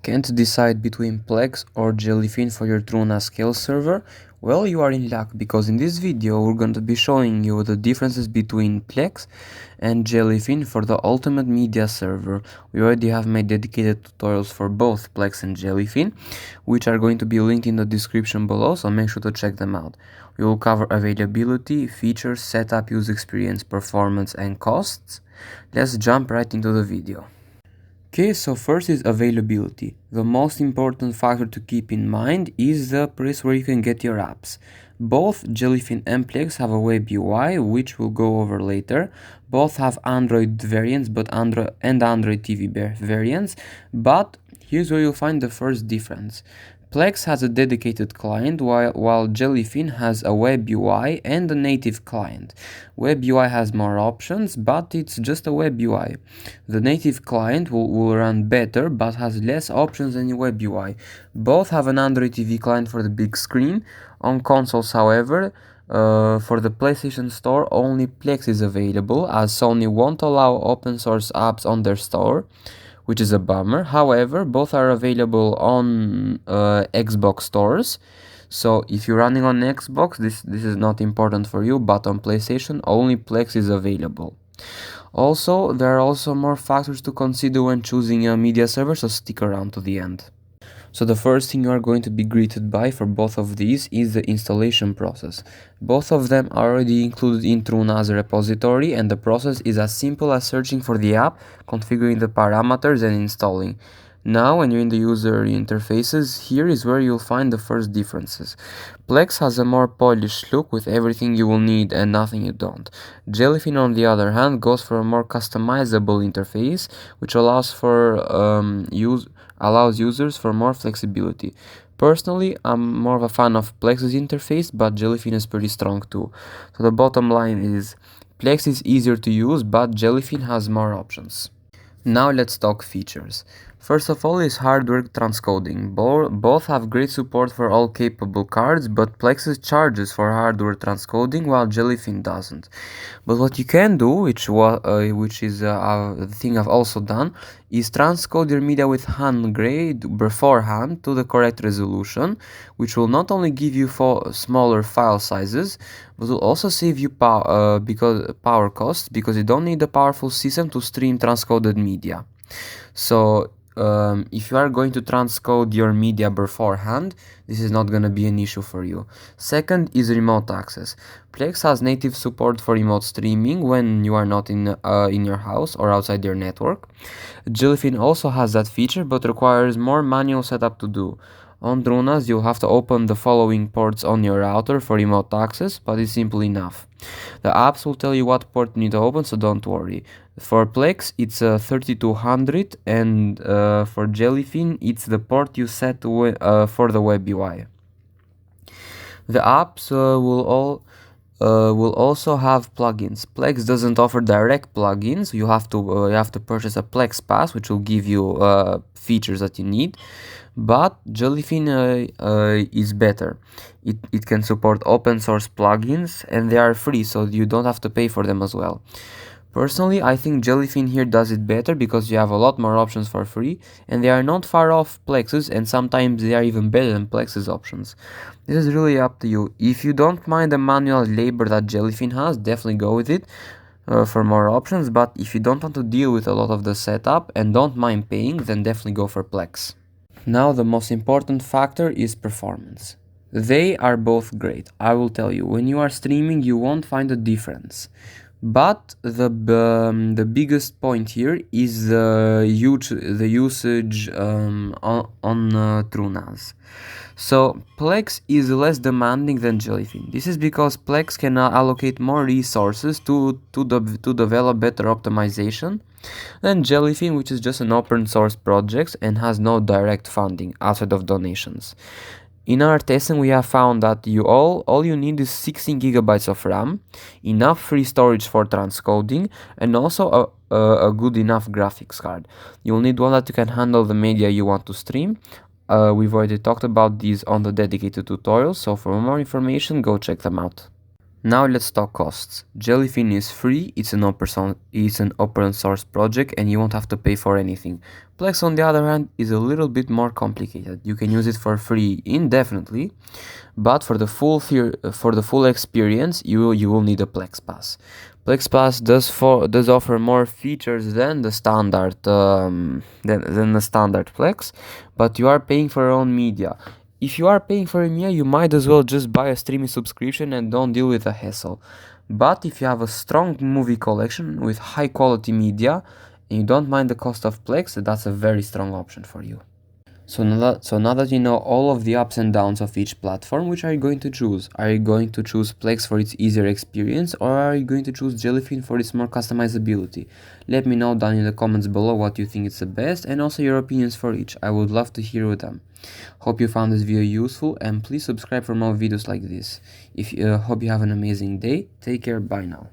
Can't decide between Plex or Jellyfin for your TrueNAS scale server? Well, you are in luck, because in this video we're going to be showing you the differences between Plex and Jellyfin for the ultimate media server. We already have made dedicated tutorials for both Plex and Jellyfin, which are going to be linked in the description below, so make sure to check them out. We will cover availability, features, setup, user experience, performance, and costs. Let's jump right into the video. Okay, so first is availability. The most important factor to keep in mind is the place where you can get your apps. Both Jellyfin and Plex have a web UI, which we'll go over later. Both have Android variants, but Android TV variants. But here's where you'll find the first difference. Plex has a dedicated client, while Jellyfin has a web UI and a native client. Web UI has more options, but it's just a web UI. The native client will run better, but has less options than the web UI. Both have an Android TV client for the big screen. On consoles, however, for the PlayStation Store, only Plex is available, as Sony won't allow open source apps on their store, which is a bummer. However, both are available on Xbox stores. So if you're running on Xbox, this is not important for you, but on PlayStation, only Plex is available. Also, there are also more factors to consider when choosing a media server, so stick around to the end. So the first thing you are going to be greeted by for both of these is the installation process. Both of them are already included in TrueNAS repository, and the process is as simple as searching for the app, configuring the parameters, and installing. Now, when you're in the user interfaces, here is where you'll find the first differences. Plex has a more polished look with everything you will need and nothing you don't. Jellyfin, on the other hand, goes for a more customizable interface, which allows users for more flexibility. Personally, I'm more of a fan of Plex's interface, but Jellyfin is pretty strong too. So the bottom line is, Plex is easier to use, but Jellyfin has more options. Now let's talk features. First of all is hardware transcoding. Both have great support for all capable cards, but Plexus charges for hardware transcoding while Jellyfin doesn't. But what you can do, which is the thing I've also done, is transcode your media with hand grade beforehand to the correct resolution, which will not only give you smaller file sizes, but will also save you power costs, because you don't need a powerful system to stream transcoded media. So if you are going to transcode your media beforehand, this is not going to be an issue for you. Second is remote access. Plex has native support for remote streaming when you are not in your house or outside your network. Jellyfin also has that feature, but requires more manual setup to do. On TrueNAS, you'll have to open the following ports on your router for remote access, but it's simple enough. The apps will tell you what port you need to open, so don't worry. For Plex, it's 3200, and for Jellyfin, it's the port you set for the web UI. The apps will also have plugins. Plex doesn't offer direct plugins. You have to purchase a Plex Pass, which will give you features that you need. But Jellyfin is better. It can support open source plugins, and they are free, so you don't have to pay for them as well. Personally, I think Jellyfin here does it better, because you have a lot more options for free, and they are not far off Plex's, and sometimes they are even better than Plex's options. This is really up to you. If you don't mind the manual labor that Jellyfin has, definitely go with it for more options, but if you don't want to deal with a lot of the setup and don't mind paying, then definitely go for Plex. Now the most important factor is performance. They are both great. I will tell you, when you are streaming, you won't find a difference. But the biggest point here is the usage on TrueNAS. So Plex is less demanding than Jellyfin. This is because Plex can allocate more resources to develop better optimization than Jellyfin, which is just an open source project and has no direct funding outside of donations. In our testing, we have found that all you need is 16 gigabytes of RAM, enough free storage for transcoding, and also a good enough graphics card. You'll need one that you can handle the media you want to stream. We've already talked about these on the dedicated tutorials, so for more information, go check them out. Now let's talk costs. Jellyfin is free, it's an open source project and you won't have to pay for anything. Plex on the other hand is a little bit more complicated. You can use it for free indefinitely, but for the full experience you will need a Plex Pass. Plex Pass does offer more features than the standard than the standard Plex, but you are paying for your own media. If you are paying for EMEA, you might as well just buy a streaming subscription and don't deal with the hassle. But if you have a strong movie collection with high quality media and you don't mind the cost of Plex, that's a very strong option for you. So now that you know all of the ups and downs of each platform, which are you going to choose? Are you going to choose Plex for its easier experience, or are you going to choose Jellyfin for its more customizability? Let me know down in the comments below what you think is the best and also your opinions for each. I would love to hear them. Hope you found this video useful and please subscribe for more videos like this. Hope you have an amazing day. Take care. Bye now.